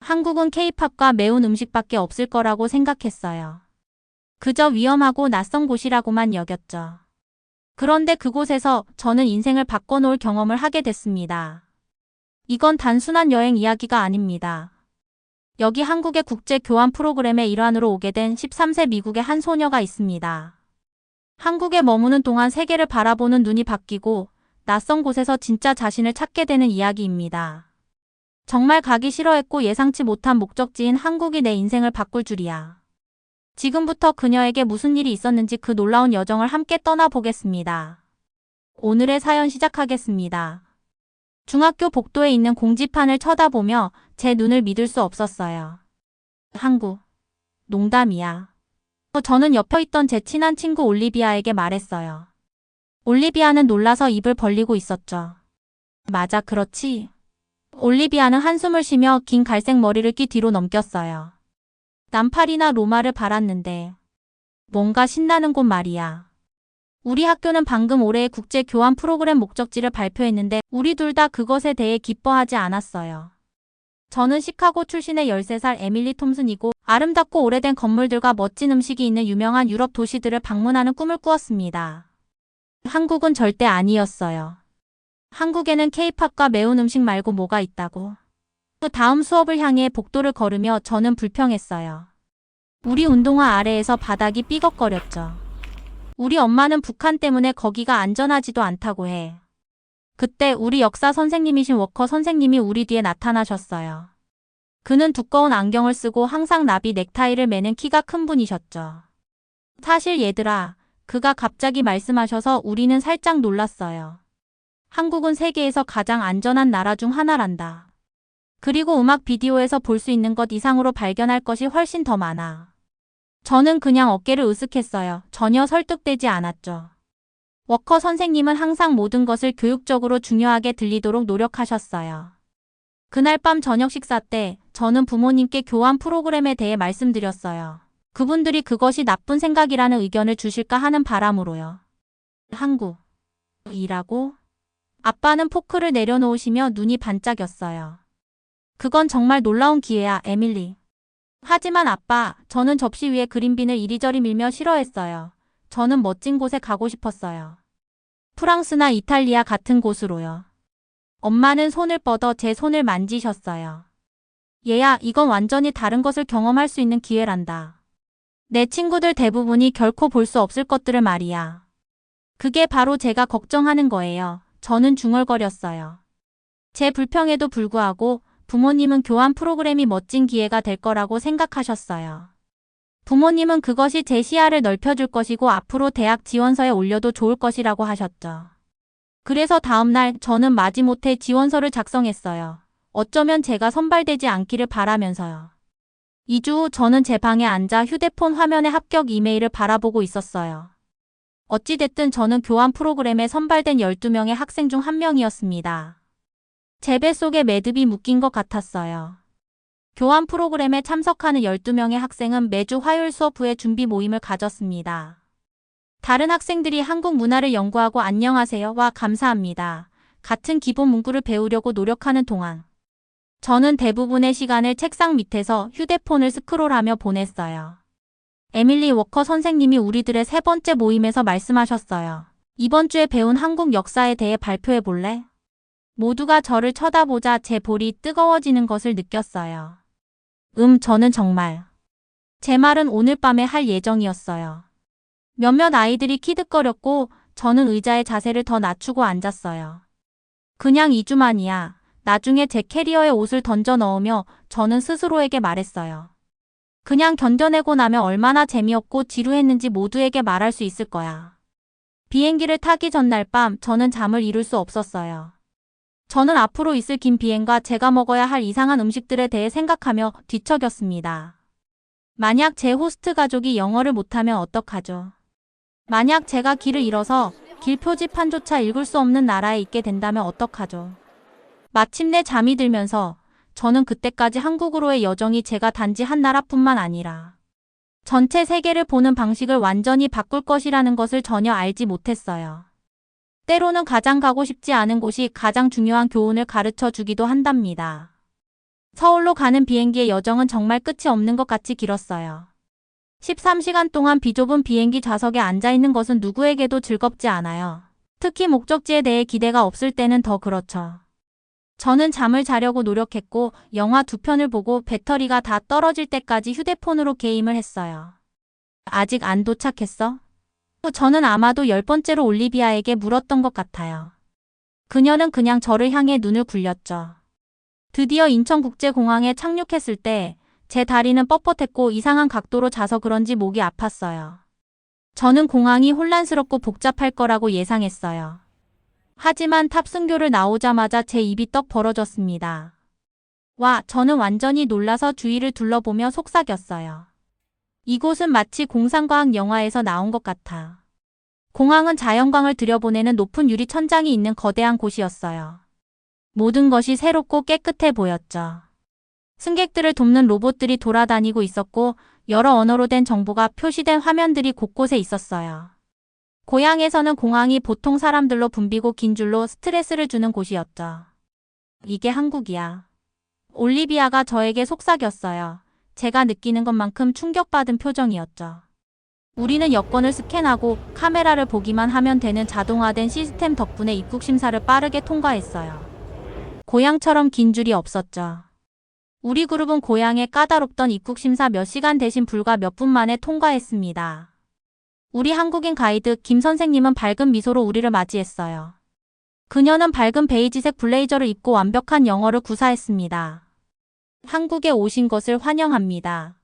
한국은 케이팝과 매운 음식밖에 없을 거라고 생각했어요. 그저 위험하고 낯선 곳이라고만 여겼죠. 그런데 그곳에서 저는 인생을 바꿔놓을 경험을 하게 됐습니다. 이건 단순한 여행 이야기가 아닙니다. 여기 한국의 국제 교환 프로그램의 일환으로 오게 된 13세 미국의 한 소녀가 있습니다. 한국에 머무는 동안 세계를 바라보는 눈이 바뀌고 낯선 곳에서 진짜 자신을 찾게 되는 이야기입니다. 정말 가기 싫어했고 예상치 못한 목적지인 한국이 내 인생을 바꿀 줄이야. 지금부터 그녀에게 무슨 일이 있었는지 그 놀라운 여정을 함께 떠나보겠습니다. 오늘의 사연 시작하겠습니다. 중학교 복도에 있는 공지판을 쳐다보며 제 눈을 믿을 수 없었어요. 한국. 농담이야. 저는 옆에 있던 제 친한 친구 올리비아에게 말했어요. 올리비아는 놀라서 입을 벌리고 있었죠. 맞아, 그렇지. 올리비아는 한숨을 쉬며 긴 갈색 머리를 끼 뒤로 넘겼어요. 난 파리나 로마를 바랐는데 뭔가 신나는 곳 말이야. 우리 학교는 방금 올해의 국제 교환 프로그램 목적지를 발표했는데 우리 둘 다 그것에 대해 기뻐하지 않았어요. 저는 시카고 출신의 13살 에밀리 톰슨이고 아름답고 오래된 건물들과 멋진 음식이 있는 유명한 유럽 도시들을 방문하는 꿈을 꾸었습니다. 한국은 절대 아니었어요. 한국에는 케이팝과 매운 음식 말고 뭐가 있다고. 그 다음 수업을 향해 복도를 걸으며 저는 불평했어요. 우리 운동화 아래에서 바닥이 삐걱거렸죠. 우리 엄마는 북한 때문에 거기가 안전하지도 않다고 해. 그때 우리 역사 선생님이신 워커 선생님이 우리 뒤에 나타나셨어요. 그는 두꺼운 안경을 쓰고 항상 나비 넥타이를 매는 키가 큰 분이셨죠. 사실 얘들아, 그가 갑자기 말씀하셔서 우리는 살짝 놀랐어요. 한국은 세계에서 가장 안전한 나라 중 하나란다. 그리고 음악 비디오에서 볼 수 있는 것 이상으로 발견할 것이 훨씬 더 많아. 저는 그냥 어깨를 으쓱했어요. 전혀 설득되지 않았죠. 워커 선생님은 항상 모든 것을 교육적으로 중요하게 들리도록 노력하셨어요. 그날 밤 저녁 식사 때 저는 부모님께 교환 프로그램에 대해 말씀드렸어요. 그분들이 그것이 나쁜 생각이라는 의견을 주실까 하는 바람으로요. 한국이라고? 아빠는 포크를 내려놓으시며 눈이 반짝였어요. 그건 정말 놀라운 기회야, 에밀리. 하지만 아빠, 저는 접시 위에 그린빈을 이리저리 밀며 싫어했어요. 저는 멋진 곳에 가고 싶었어요. 프랑스나 이탈리아 같은 곳으로요. 엄마는 손을 뻗어 제 손을 만지셨어요. 얘야, 이건 완전히 다른 것을 경험할 수 있는 기회란다. 내 친구들 대부분이 결코 볼 수 없을 것들을 말이야. 그게 바로 제가 걱정하는 거예요. 저는 중얼거렸어요. 제 불평에도 불구하고 부모님은 교환 프로그램이 멋진 기회가 될 거라고 생각하셨어요. 부모님은 그것이 제 시야를 넓혀줄 것이고 앞으로 대학 지원서에 올려도 좋을 것이라고 하셨죠. 그래서 다음날 저는 마지못해 지원서를 작성했어요. 어쩌면 제가 선발되지 않기를 바라면서요. 2주 후 저는 제 방에 앉아 휴대폰 화면에 합격 이메일을 바라보고 있었어요. 어찌됐든 저는 교환 프로그램에 선발된 12명의 학생 중 한 명이었습니다. 제 뱃속에 매듭이 묶인 것 같았어요. 교환 프로그램에 참석하는 12명의 학생은 매주 화요일 수업 후에 준비 모임을 가졌습니다. 다른 학생들이 한국 문화를 연구하고 안녕하세요와 감사합니다. 같은 기본 문구를 배우려고 노력하는 동안 저는 대부분의 시간을 책상 밑에서 휴대폰을 스크롤하며 보냈어요. 에밀리 워커 선생님이 우리들의 세 번째 모임에서 말씀하셨어요. 이번 주에 배운 한국 역사에 대해 발표해 볼래? 모두가 저를 쳐다보자 제 볼이 뜨거워지는 것을 느꼈어요. 저는 정말. 제 말은 오늘 밤에 할 예정이었어요. 몇몇 아이들이 키득거렸고 저는 의자의 자세를 더 낮추고 앉았어요. 그냥 2주만이야. 나중에 제 캐리어에 옷을 던져 넣으며 저는 스스로에게 말했어요. 그냥 견뎌내고 나면 얼마나 재미없고 지루했는지 모두에게 말할 수 있을 거야. 비행기를 타기 전날 밤 저는 잠을 이룰 수 없었어요. 저는 앞으로 있을 긴 비행과 제가 먹어야 할 이상한 음식들에 대해 생각하며 뒤척였습니다. 만약 제 호스트 가족이 영어를 못하면 어떡하죠? 만약 제가 길을 잃어서 길 표지판조차 읽을 수 없는 나라에 있게 된다면 어떡하죠? 마침내 잠이 들면서 저는 그때까지 한국으로의 여정이 제가 단지 한 나라뿐만 아니라 전체 세계를 보는 방식을 완전히 바꿀 것이라는 것을 전혀 알지 못했어요. 때로는 가장 가고 싶지 않은 곳이 가장 중요한 교훈을 가르쳐 주기도 한답니다. 서울로 가는 비행기의 여정은 정말 끝이 없는 것 같이 길었어요. 13시간 동안 비좁은 비행기 좌석에 앉아있는 것은 누구에게도 즐겁지 않아요. 특히 목적지에 대해 기대가 없을 때는 더 그렇죠. 저는 잠을 자려고 노력했고 영화 2편을 보고 배터리가 다 떨어질 때까지 휴대폰으로 게임을 했어요. 아직 안 도착했어? 저는 아마도 10번째로 올리비아에게 물었던 것 같아요. 그녀는 그냥 저를 향해 눈을 굴렸죠. 드디어 인천국제공항에 착륙했을 때 제 다리는 뻣뻣했고 이상한 각도로 자서 그런지 목이 아팠어요. 저는 공항이 혼란스럽고 복잡할 거라고 예상했어요. 하지만 탑승교를 나오자마자 제 입이 떡 벌어졌습니다. 와, 저는 완전히 놀라서 주위를 둘러보며 속삭였어요. 이곳은 마치 공상과학 영화에서 나온 것 같아. 공항은 자연광을 들여보내는 높은 유리 천장이 있는 거대한 곳이었어요. 모든 것이 새롭고 깨끗해 보였죠. 승객들을 돕는 로봇들이 돌아다니고 있었고 여러 언어로 된 정보가 표시된 화면들이 곳곳에 있었어요. 고향에서는 공항이 보통 사람들로 붐비고 긴 줄로 스트레스를 주는 곳이었죠. 이게 한국이야. 올리비아가 저에게 속삭였어요. 제가 느끼는 것만큼 충격받은 표정이었죠. 우리는 여권을 스캔하고 카메라를 보기만 하면 되는 자동화된 시스템 덕분에 입국 심사를 빠르게 통과했어요. 고향처럼 긴 줄이 없었죠. 우리 그룹은 고향에 까다롭던 입국 심사 몇 시간 대신 불과 몇 분 만에 통과했습니다. 우리 한국인 가이드 김 선생님은 밝은 미소로 우리를 맞이했어요. 그녀는 밝은 베이지색 블레이저를 입고 완벽한 영어를 구사했습니다. 한국에 오신 것을 환영합니다.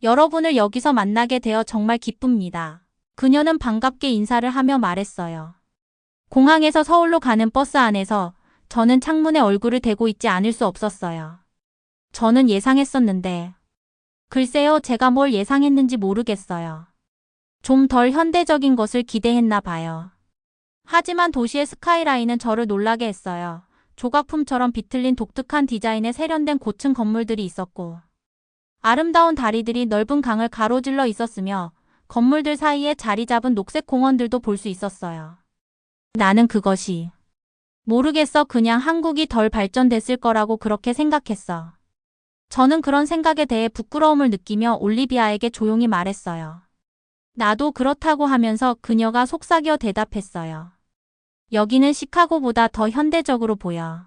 여러분을 여기서 만나게 되어 정말 기쁩니다. 그녀는 반갑게 인사를 하며 말했어요. 공항에서 서울로 가는 버스 안에서 저는 창문에 얼굴을 대고 있지 않을 수 없었어요. 저는 예상했었는데. 글쎄요, 제가 뭘 예상했는지 모르겠어요. 좀 덜 현대적인 것을 기대했나 봐요. 하지만 도시의 스카이라인은 저를 놀라게 했어요. 조각품처럼 비틀린 독특한 디자인의 세련된 고층 건물들이 있었고 아름다운 다리들이 넓은 강을 가로질러 있었으며 건물들 사이에 자리 잡은 녹색 공원들도 볼 수 있었어요. 나는 그것이 모르겠어. 그냥 한국이 덜 발전됐을 거라고 그렇게 생각했어. 저는 그런 생각에 대해 부끄러움을 느끼며 올리비아에게 조용히 말했어요. 나도 그렇다고 하면서 그녀가 속삭여 대답했어요. 여기는 시카고보다 더 현대적으로 보여.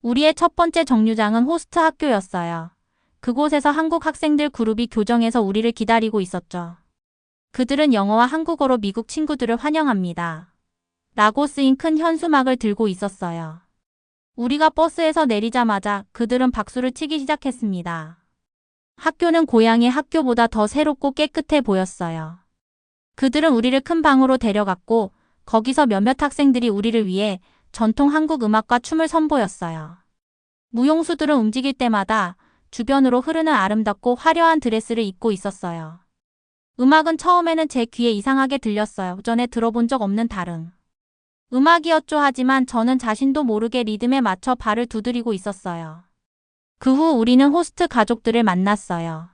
우리의 첫 번째 정류장은 호스트 학교였어요. 그곳에서 한국 학생들 그룹이 교정해서 우리를 기다리고 있었죠. 그들은 영어와 한국어로 미국 친구들을 환영합니다. 라고 쓰인 큰 현수막을 들고 있었어요. 우리가 버스에서 내리자마자 그들은 박수를 치기 시작했습니다. 학교는 고향의 학교보다 더 새롭고 깨끗해 보였어요. 그들은 우리를 큰 방으로 데려갔고 거기서 몇몇 학생들이 우리를 위해 전통 한국 음악과 춤을 선보였어요. 무용수들은 움직일 때마다 주변으로 흐르는 아름답고 화려한 드레스를 입고 있었어요. 음악은 처음에는 제 귀에 이상하게 들렸어요. 전에 들어본 적 없는 다른 음악이었죠. 하지만 저는 자신도 모르게 리듬에 맞춰 발을 두드리고 있었어요. 그 후 우리는 호스트 가족들을 만났어요.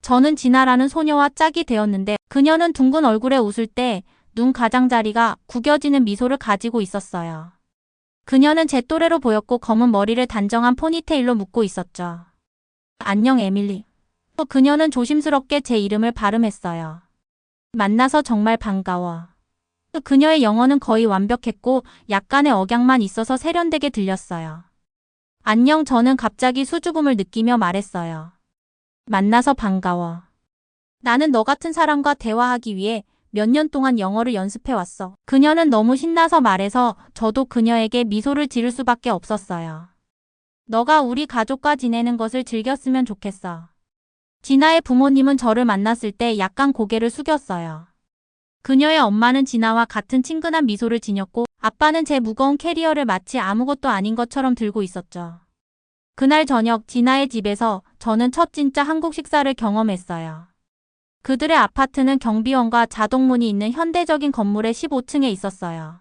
저는 진아라는 소녀와 짝이 되었는데 그녀는 둥근 얼굴에 웃을 때 눈 가장자리가 구겨지는 미소를 가지고 있었어요. 그녀는 제 또래로 보였고 검은 머리를 단정한 포니테일로 묶고 있었죠. 안녕 에밀리. 그녀는 조심스럽게 제 이름을 발음했어요. 만나서 정말 반가워. 그녀의 영어는 거의 완벽했고 약간의 억양만 있어서 세련되게 들렸어요. 안녕. 저는 갑자기 수줍음을 느끼며 말했어요. 만나서 반가워. 나는 너 같은 사람과 대화하기 위해 몇 년 동안 영어를 연습해왔어. 그녀는 너무 신나서 말해서 저도 그녀에게 미소를 지을 수밖에 없었어요. 너가 우리 가족과 지내는 것을 즐겼으면 좋겠어. 진아의 부모님은 저를 만났을 때 약간 고개를 숙였어요. 그녀의 엄마는 진아와 같은 친근한 미소를 지녔고 아빠는 제 무거운 캐리어를 마치 아무것도 아닌 것처럼 들고 있었죠. 그날 저녁 진아의 집에서 저는 첫 진짜 한국 식사를 경험했어요. 그들의 아파트는 경비원과 자동문이 있는 현대적인 건물의 15층에 있었어요.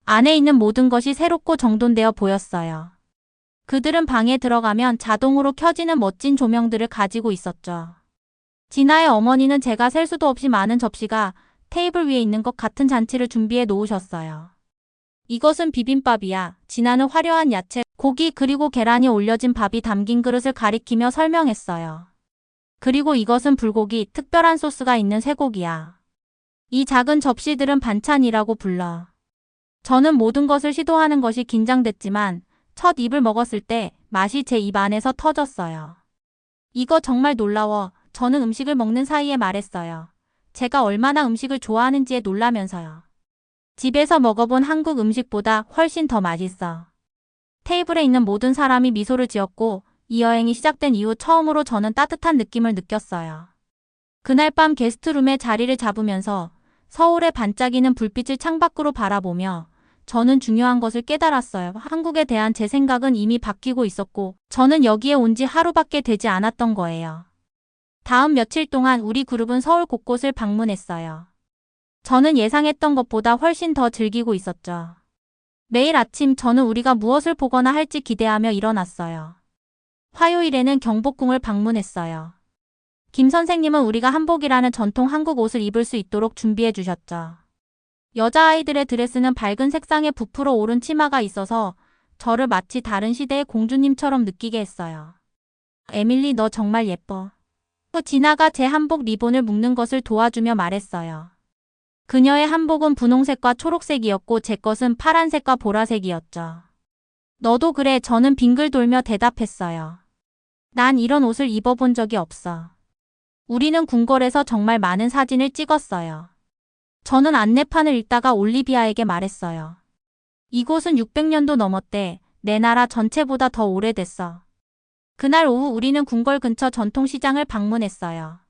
안에 있는 모든 것이 새롭고 정돈되어 보였어요. 그들은 방에 들어가면 자동으로 켜지는 멋진 조명들을 가지고 있었죠. 진아의 어머니는 제가 셀 수도 없이 많은 접시가 테이블 위에 있는 것 같은 잔치를 준비해 놓으셨어요. 이것은 비빔밥이야. 진아는 화려한 야채, 고기 그리고 계란이 올려진 밥이 담긴 그릇을 가리키며 설명했어요. 그리고 이것은 불고기, 특별한 소스가 있는 쇠고기야. 이 작은 접시들은 반찬이라고 불러. 저는 모든 것을 시도하는 것이 긴장됐지만 첫 입을 먹었을 때 맛이 제 입 안에서 터졌어요. 이거 정말 놀라워. 저는 음식을 먹는 사이에 말했어요. 제가 얼마나 음식을 좋아하는지에 놀라면서요. 집에서 먹어본 한국 음식보다 훨씬 더 맛있어. 테이블에 있는 모든 사람이 미소를 지었고 이 여행이 시작된 이후 처음으로 저는 따뜻한 느낌을 느꼈어요. 그날 밤 게스트룸에 자리를 잡으면서 서울의 반짝이는 불빛을 창밖으로 바라보며 저는 중요한 것을 깨달았어요. 한국에 대한 제 생각은 이미 바뀌고 있었고 저는 여기에 온 지 하루밖에 되지 않았던 거예요. 다음 며칠 동안 우리 그룹은 서울 곳곳을 방문했어요. 저는 예상했던 것보다 훨씬 더 즐기고 있었죠. 매일 아침 저는 우리가 무엇을 보거나 할지 기대하며 일어났어요. 화요일에는 경복궁을 방문했어요. 김 선생님은 우리가 한복이라는 전통 한국 옷을 입을 수 있도록 준비해 주셨죠. 여자아이들의 드레스는 밝은 색상의 부풀어 오른 치마가 있어서 저를 마치 다른 시대의 공주님처럼 느끼게 했어요. 에밀리, 너 정말 예뻐. 진아가 제 한복 리본을 묶는 것을 도와주며 말했어요. 그녀의 한복은 분홍색과 초록색이었고 제 것은 파란색과 보라색이었죠. 너도 그래, 저는 빙글 돌며 대답했어요. 난 이런 옷을 입어본 적이 없어. 우리는 궁궐에서 정말 많은 사진을 찍었어요. 저는 안내판을 읽다가 올리비아에게 말했어요. 이곳은 600년도 넘었대. 내 나라 전체보다 더 오래됐어. 그날 오후 우리는 궁궐 근처 전통시장을 방문했어요.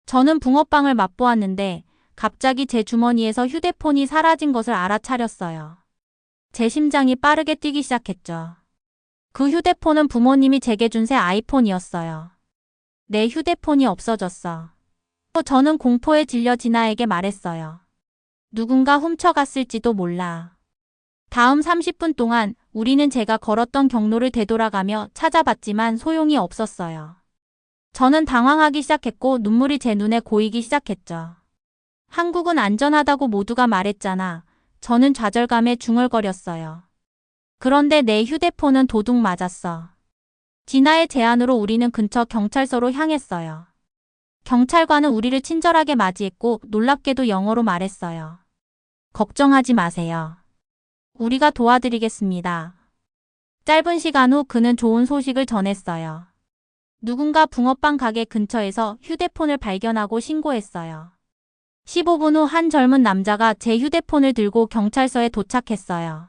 저는 붕어빵을 맛보았는데 갑자기 제 주머니에서 휴대폰이 사라진 것을 알아차렸어요. 제 심장이 빠르게 뛰기 시작했죠. 그 휴대폰은 부모님이 제게 준 새 아이폰이었어요. 내 휴대폰이 없어졌어. 저는 공포에 질려 진아에게 말했어요. 누군가 훔쳐갔을지도 몰라. 다음 30분 동안 우리는 제가 걸었던 경로를 되돌아가며 찾아봤지만 소용이 없었어요. 저는 당황하기 시작했고 눈물이 제 눈에 고이기 시작했죠. 한국은 안전하다고 모두가 말했잖아. 저는 좌절감에 중얼거렸어요. 그런데 내 휴대폰은 도둑 맞았어. 진아의 제안으로 우리는 근처 경찰서로 향했어요. 경찰관은 우리를 친절하게 맞이했고 놀랍게도 영어로 말했어요. 걱정하지 마세요. 우리가 도와드리겠습니다. 짧은 시간 후 그는 좋은 소식을 전했어요. 누군가 붕어빵 가게 근처에서 휴대폰을 발견하고 신고했어요. 15분 후 한 젊은 남자가 제 휴대폰을 들고 경찰서에 도착했어요.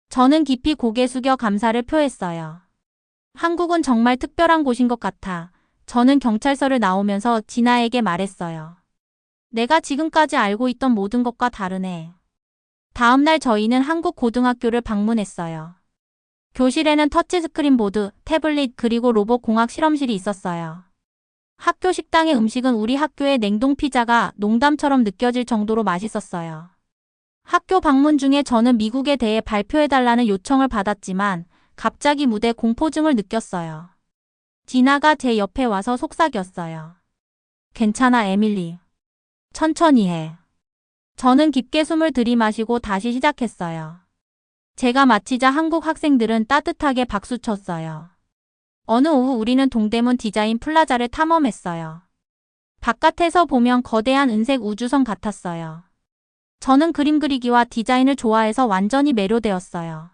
저는 깊이 고개 숙여 감사를 표했어요. 한국은 정말 특별한 곳인 것 같아. 저는 경찰서를 나오면서 진아에게 말했어요. 내가 지금까지 알고 있던 모든 것과 다르네. 다음 날 저희는 한국 고등학교를 방문했어요. 교실에는 터치스크린 보드, 태블릿 그리고 로봇 공학 실험실이 있었어요. 학교 식당의 음식은 우리 학교의 냉동 피자가 농담처럼 느껴질 정도로 맛있었어요. 학교 방문 중에 저는 미국에 대해 발표해달라는 요청을 받았지만 갑자기 무대 공포증을 느꼈어요. 진아가 제 옆에 와서 속삭였어요. 괜찮아, 에밀리. 천천히 해. 저는 깊게 숨을 들이마시고 다시 시작했어요. 제가 마치자 한국 학생들은 따뜻하게 박수쳤어요. 어느 오후 우리는 동대문 디자인 플라자를 탐험했어요. 바깥에서 보면 거대한 은색 우주선 같았어요. 저는 그림 그리기와 디자인을 좋아해서 완전히 매료되었어요.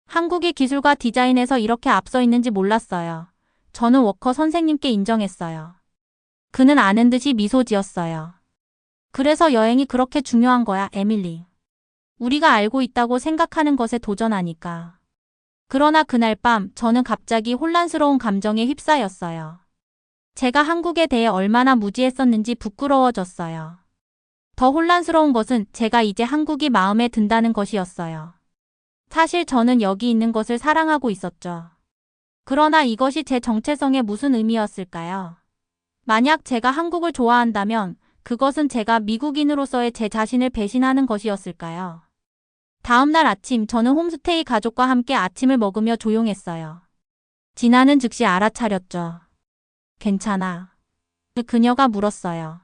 한국의 기술과 디자인에서 이렇게 앞서 있는지 몰랐어요. 저는 워커 선생님께 인정했어요. 그는 아는 듯이 미소 지었어요. 그래서 여행이 그렇게 중요한 거야, 에밀리. 우리가 알고 있다고 생각하는 것에 도전하니까. 그러나 그날 밤 저는 갑자기 혼란스러운 감정에 휩싸였어요. 제가 한국에 대해 얼마나 무지했었는지 부끄러워졌어요. 더 혼란스러운 것은 제가 이제 한국이 마음에 든다는 것이었어요. 사실 저는 여기 있는 것을 사랑하고 있었죠. 그러나 이것이 제 정체성에 무슨 의미였을까요? 만약 제가 한국을 좋아한다면 그것은 제가 미국인으로서의 제 자신을 배신하는 것이었을까요? 다음 날 아침 저는 홈스테이 가족과 함께 아침을 먹으며 조용했어요. 진아는 즉시 알아차렸죠. 괜찮아. 그녀가 물었어요.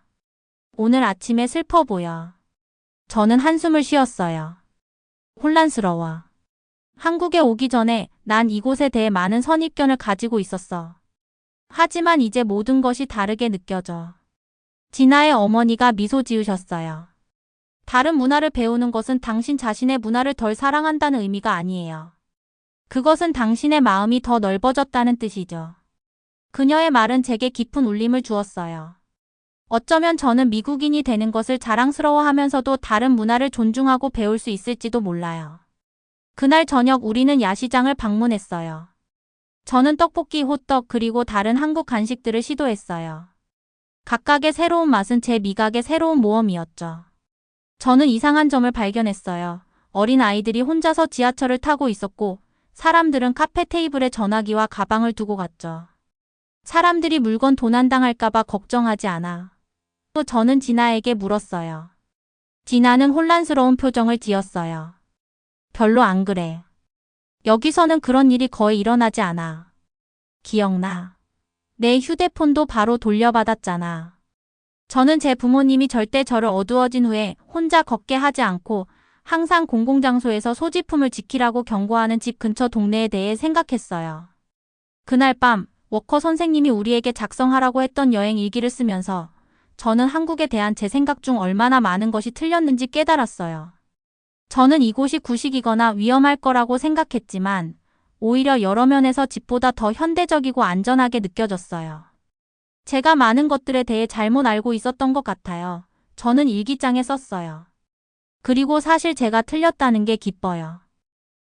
오늘 아침에 슬퍼 보여. 저는 한숨을 쉬었어요. 혼란스러워. 한국에 오기 전에 난 이곳에 대해 많은 선입견을 가지고 있었어. 하지만 이제 모든 것이 다르게 느껴져. 진아의 어머니가 미소 지으셨어요. 다른 문화를 배우는 것은 당신 자신의 문화를 덜 사랑한다는 의미가 아니에요. 그것은 당신의 마음이 더 넓어졌다는 뜻이죠. 그녀의 말은 제게 깊은 울림을 주었어요. 어쩌면 저는 미국인이 되는 것을 자랑스러워하면서도 다른 문화를 존중하고 배울 수 있을지도 몰라요. 그날 저녁 우리는 야시장을 방문했어요. 저는 떡볶이, 호떡 그리고 다른 한국 간식들을 시도했어요. 각각의 새로운 맛은 제 미각의 새로운 모험이었죠. 저는 이상한 점을 발견했어요. 어린 아이들이 혼자서 지하철을 타고 있었고 사람들은 카페 테이블에 전화기와 가방을 두고 갔죠. 사람들이 물건 도난당할까봐 걱정하지 않아. 또 저는 진아에게 물었어요. 진아는 혼란스러운 표정을 지었어요. 별로 안 그래. 여기서는 그런 일이 거의 일어나지 않아. 기억나. 내 휴대폰도 바로 돌려받았잖아. 저는 제 부모님이 절대 저를 어두워진 후에 혼자 걷게 하지 않고 항상 공공장소에서 소지품을 지키라고 경고하는 집 근처 동네에 대해 생각했어요. 그날 밤 워커 선생님이 우리에게 작성하라고 했던 여행 일기를 쓰면서 저는 한국에 대한 제 생각 중 얼마나 많은 것이 틀렸는지 깨달았어요. 저는 이곳이 구식이거나 위험할 거라고 생각했지만 오히려 여러 면에서 집보다 더 현대적이고 안전하게 느껴졌어요. 제가 많은 것들에 대해 잘못 알고 있었던 것 같아요. 저는 일기장에 썼어요. 그리고 사실 제가 틀렸다는 게 기뻐요.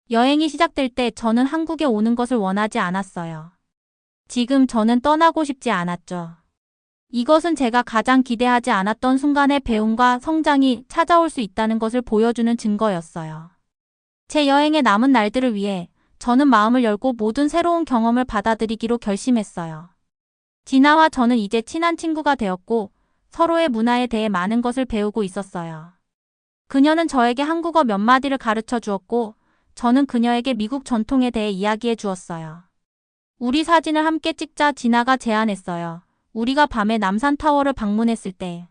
여행이 시작될 때 저는 한국에 오는 것을 원하지 않았어요. 지금 저는 떠나고 싶지 않았죠. 이것은 제가 가장 기대하지 않았던 순간의 배움과 성장이 찾아올 수 있다는 것을 보여주는 증거였어요. 제 여행의 남은 날들을 위해 저는 마음을 열고 모든 새로운 경험을 받아들이기로 결심했어요. 진아와 저는 이제 친한 친구가 되었고 서로의 문화에 대해 많은 것을 배우고 있었어요. 그녀는 저에게 한국어 몇 마디를 가르쳐 주었고 저는 그녀에게 미국 전통에 대해 이야기해 주었어요. 우리 사진을 함께 찍자 진아가 제안했어요. 우리가 밤에 남산타워를 방문했을 때.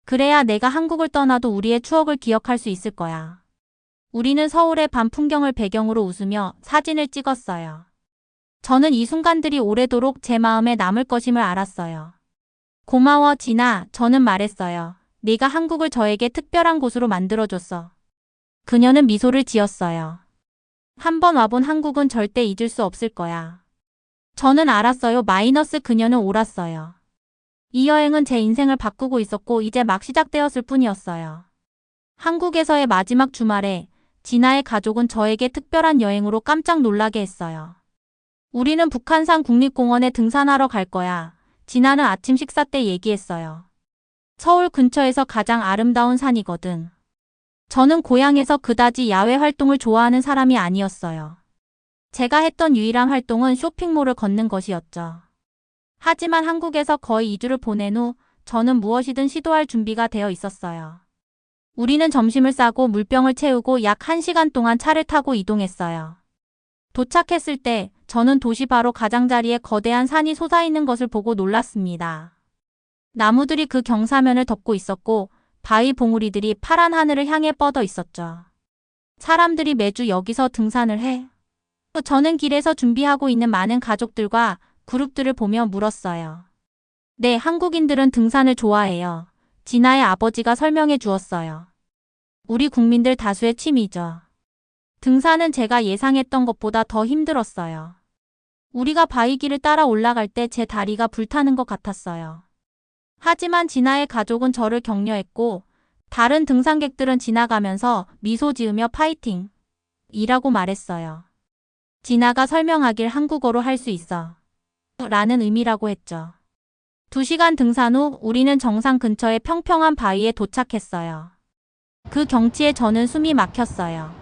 그래야 내가 한국을 떠나도 우리의 추억을 기억할 수 있을 거야. 우리는 서울의 밤 풍경을 배경으로 웃으며 사진을 찍었어요. 저는 이 순간들이 오래도록 제 마음에 남을 것임을 알았어요. 고마워, 진아, 저는 말했어요. 네가 한국을 저에게 특별한 곳으로 만들어줬어. 그녀는 미소를 지었어요. 한 번 와본 한국은 절대 잊을 수 없을 거야. 저는 알았어요. 마이너스 그녀는 옳았어요. 이 여행은 제 인생을 바꾸고 있었고 이제 막 시작되었을 뿐이었어요. 한국에서의 마지막 주말에 진아의 가족은 저에게 특별한 여행으로 깜짝 놀라게 했어요. 우리는 북한산 국립공원에 등산하러 갈 거야. 진아는 아침 식사 때 얘기했어요. 서울 근처에서 가장 아름다운 산이거든. 저는 고향에서 그다지 야외 활동을 좋아하는 사람이 아니었어요. 제가 했던 유일한 활동은 쇼핑몰을 걷는 것이었죠. 하지만 한국에서 거의 2주를 보낸 후 저는 무엇이든 시도할 준비가 되어 있었어요. 우리는 점심을 싸고 물병을 채우고 약 1시간 동안 차를 타고 이동했어요. 도착했을 때 저는 도시 바로 가장자리에 거대한 산이 솟아있는 것을 보고 놀랐습니다. 나무들이 그 경사면을 덮고 있었고 바위 봉우리들이 파란 하늘을 향해 뻗어 있었죠. 사람들이 매주 여기서 등산을 해. 저는 길에서 준비하고 있는 많은 가족들과 그룹들을 보며 물었어요. 네, 한국인들은 등산을 좋아해요. 진아의 아버지가 설명해 주었어요. 우리 국민들 다수의 취미죠. 등산은 제가 예상했던 것보다 더 힘들었어요. 우리가 바위길을 따라 올라갈 때 제 다리가 불타는 것 같았어요. 하지만 진아의 가족은 저를 격려했고 다른 등산객들은 지나가면서 미소 지으며 파이팅! 이라고 말했어요. 진아가 설명하길 한국어로 할 수 있어. 라는 의미라고 했죠. 2시간 등산 후 우리는 정상 근처의 평평한 바위에 도착했어요. 그 경치에 저는 숨이 막혔어요.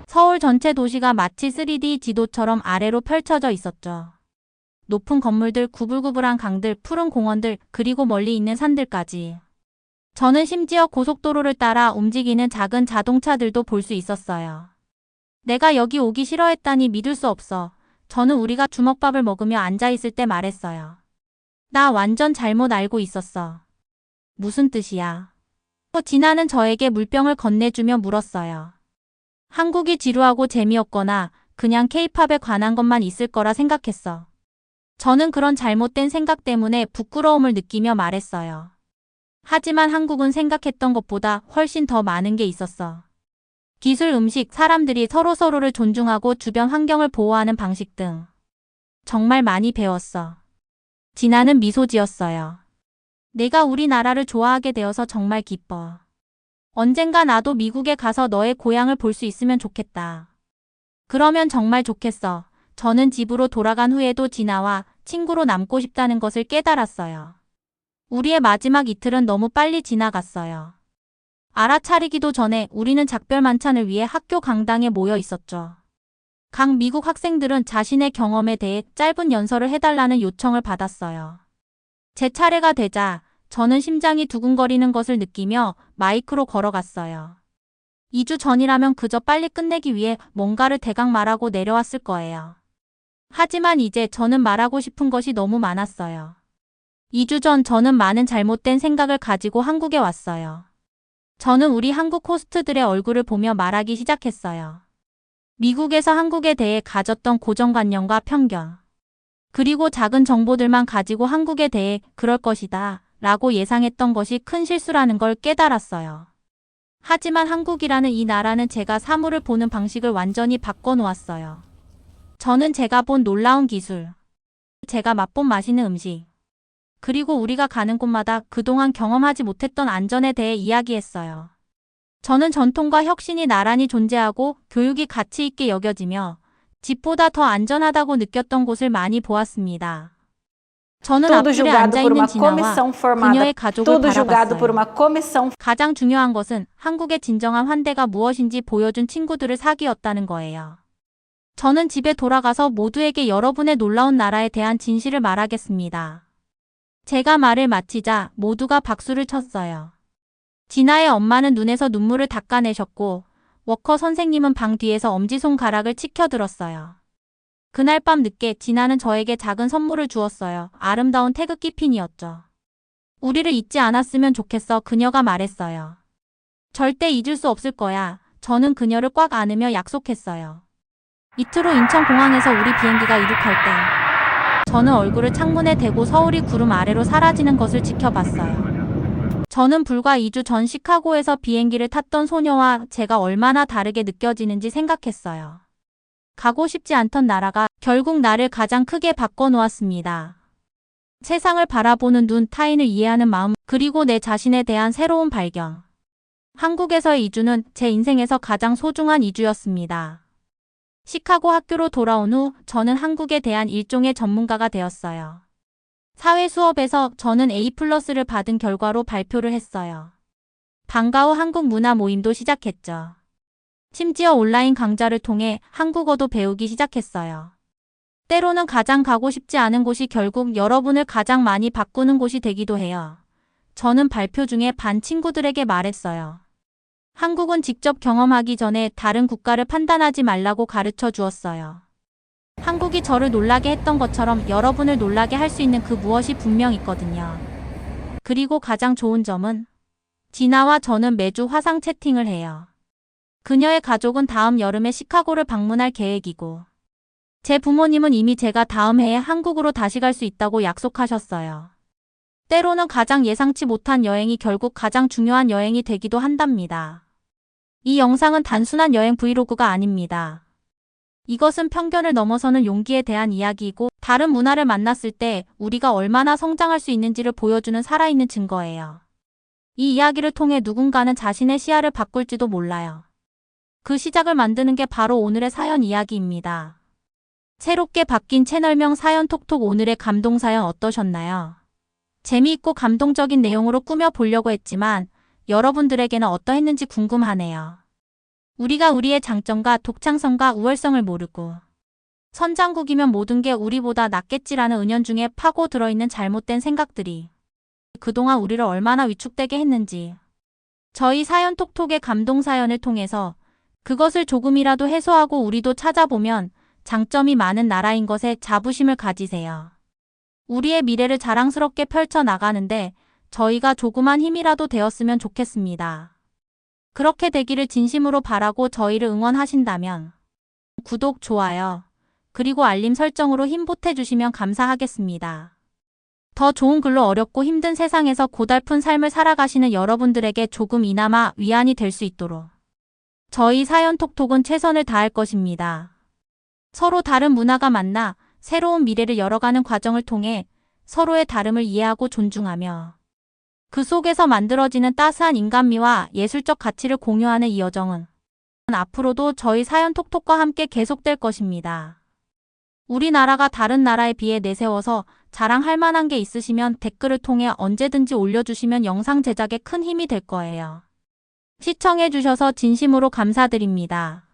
서울 전체 도시가 마치 3D 지도처럼 아래로 펼쳐져 있었죠. 높은 건물들, 구불구불한 강들, 푸른 공원들, 그리고 멀리 있는 산들까지. 저는 심지어 고속도로를 따라 움직이는 작은 자동차들도 볼 수 있었어요. 내가 여기 오기 싫어했다니 믿을 수 없어. 저는 우리가 주먹밥을 먹으며 앉아있을 때 말했어요. 나 완전 잘못 알고 있었어. 무슨 뜻이야? 진아는 저에게 물병을 건네주며 물었어요. 한국이 지루하고 재미없거나 그냥 케이팝에 관한 것만 있을 거라 생각했어. 저는 그런 잘못된 생각 때문에 부끄러움을 느끼며 말했어요. 하지만 한국은 생각했던 것보다 훨씬 더 많은 게 있었어. 기술, 음식, 사람들이 서로서로를 존중하고 주변 환경을 보호하는 방식 등 정말 많이 배웠어. 진아는 미소 지었어요. 내가 우리나라를 좋아하게 되어서 정말 기뻐. 언젠가 나도 미국에 가서 너의 고향을 볼 수 있으면 좋겠다. 그러면 정말 좋겠어. 저는 집으로 돌아간 후에도 진아와 친구로 남고 싶다는 것을 깨달았어요. 우리의 마지막 이틀은 너무 빨리 지나갔어요. 알아차리기도 전에 우리는 작별 만찬을 위해 학교 강당에 모여 있었죠. 각 미국 학생들은 자신의 경험에 대해 짧은 연설을 해달라는 요청을 받았어요. 제 차례가 되자 저는 심장이 두근거리는 것을 느끼며 마이크로 걸어갔어요. 2주 전이라면 그저 빨리 끝내기 위해 뭔가를 대강 말하고 내려왔을 거예요. 하지만 이제 저는 말하고 싶은 것이 너무 많았어요. 2주 전 저는 많은 잘못된 생각을 가지고 한국에 왔어요. 저는 우리 한국 호스트들의 얼굴을 보며 말하기 시작했어요. 미국에서 한국에 대해 가졌던 고정관념과 편견. 그리고 작은 정보들만 가지고 한국에 대해 그럴 것이다 라고 예상했던 것이 큰 실수라는 걸 깨달았어요. 하지만 한국이라는 이 나라는 제가 사물을 보는 방식을 완전히 바꿔놓았어요. 저는 제가 본 놀라운 기술, 제가 맛본 맛있는 음식, 그리고 우리가 가는 곳마다 그동안 경험하지 못했던 안전에 대해 이야기했어요. 저는 전통과 혁신이 나란히 존재하고 교육이 가치 있게 여겨지며 집보다 더 안전하다고 느꼈던 곳을 많이 보았습니다. 저는 Tudo 앞줄에 julgado por 앉아있는 uma 진아와 comissão 그녀의 formada. 가족을 Tudo julgado por 바라봤어요. uma comissão. 가장 중요한 것은 한국의 진정한 환대가 무엇인지 보여준 친구들을 사귀었다는 거예요. 저는 집에 돌아가서 모두에게 여러분의 놀라운 나라에 대한 진실을 말하겠습니다. 제가 말을 마치자 모두가 박수를 쳤어요. 진아의 엄마는 눈에서 눈물을 닦아내셨고 워커 선생님은 방 뒤에서 엄지손가락을 치켜들었어요. 그날 밤 늦게 진아는 저에게 작은 선물을 주었어요. 아름다운 태극기 핀이었죠. 우리를 잊지 않았으면 좋겠어 그녀가 말했어요. 절대 잊을 수 없을 거야. 저는 그녀를 꽉 안으며 약속했어요. 이틀 후 인천공항에서 우리 비행기가 이륙할 때 저는 얼굴을 창문에 대고 서울이 구름 아래로 사라지는 것을 지켜봤어요. 저는 불과 2주 전 시카고에서 비행기를 탔던 소녀와 제가 얼마나 다르게 느껴지는지 생각했어요. 가고 싶지 않던 나라가 결국 나를 가장 크게 바꿔놓았습니다. 세상을 바라보는 눈, 타인을 이해하는 마음, 그리고 내 자신에 대한 새로운 발견. 한국에서의 2주는 제 인생에서 가장 소중한 2주였습니다. 시카고 학교로 돌아온 후 저는 한국에 대한 일종의 전문가가 되었어요. 사회 수업에서 저는 A+를 받은 결과로 발표를 했어요. 방과 후 한국 문화 모임도 시작했죠. 심지어 온라인 강좌를 통해 한국어도 배우기 시작했어요. 때로는 가장 가고 싶지 않은 곳이 결국 여러분을 가장 많이 바꾸는 곳이 되기도 해요. 저는 발표 중에 반 친구들에게 말했어요. 한국은 직접 경험하기 전에 다른 국가를 판단하지 말라고 가르쳐 주었어요. 한국이 저를 놀라게 했던 것처럼 여러분을 놀라게 할 수 있는 그 무엇이 분명 있거든요. 그리고 가장 좋은 점은 진아와 저는 매주 화상 채팅을 해요. 그녀의 가족은 다음 여름에 시카고를 방문할 계획이고 제 부모님은 이미 제가 다음 해에 한국으로 다시 갈 수 있다고 약속하셨어요. 때로는 가장 예상치 못한 여행이 결국 가장 중요한 여행이 되기도 한답니다. 이 영상은 단순한 여행 브이로그가 아닙니다. 이것은 편견을 넘어서는 용기에 대한 이야기이고 다른 문화를 만났을 때 우리가 얼마나 성장할 수 있는지를 보여주는 살아있는 증거예요. 이 이야기를 통해 누군가는 자신의 시야를 바꿀지도 몰라요. 그 시작을 만드는 게 바로 오늘의 사연 이야기입니다. 새롭게 바뀐 채널명 사연톡톡 오늘의 감동사연 어떠셨나요? 재미있고 감동적인 내용으로 꾸며보려고 했지만 여러분들에게는 어떠했는지 궁금하네요. 우리가 우리의 장점과 독창성과 우월성을 모르고 선장국이면 모든 게 우리보다 낫겠지라는 은연중에 파고 들어있는 잘못된 생각들이 그동안 우리를 얼마나 위축되게 했는지 저희 사연톡톡의 감동사연을 통해서 그것을 조금이라도 해소하고 우리도 찾아보면 장점이 많은 나라인 것에 자부심을 가지세요. 우리의 미래를 자랑스럽게 펼쳐나가는데 저희가 조그만 힘이라도 되었으면 좋겠습니다. 그렇게 되기를 진심으로 바라고 저희를 응원하신다면 구독, 좋아요, 그리고 알림 설정으로 힘 보태주시면 감사하겠습니다. 더 좋은 글로 어렵고 힘든 세상에서 고달픈 삶을 살아가시는 여러분들에게 조금이나마 위안이 될 수 있도록 저희 사연 톡톡은 최선을 다할 것입니다. 서로 다른 문화가 만나 새로운 미래를 열어가는 과정을 통해 서로의 다름을 이해하고 존중하며 그 속에서 만들어지는 따스한 인간미와 예술적 가치를 공유하는 이 여정은 앞으로도 저희 사연 톡톡과 함께 계속될 것입니다. 우리나라가 다른 나라에 비해 내세워서 자랑할 만한 게 있으시면 댓글을 통해 언제든지 올려주시면 영상 제작에 큰 힘이 될 거예요. 시청해주셔서 진심으로 감사드립니다.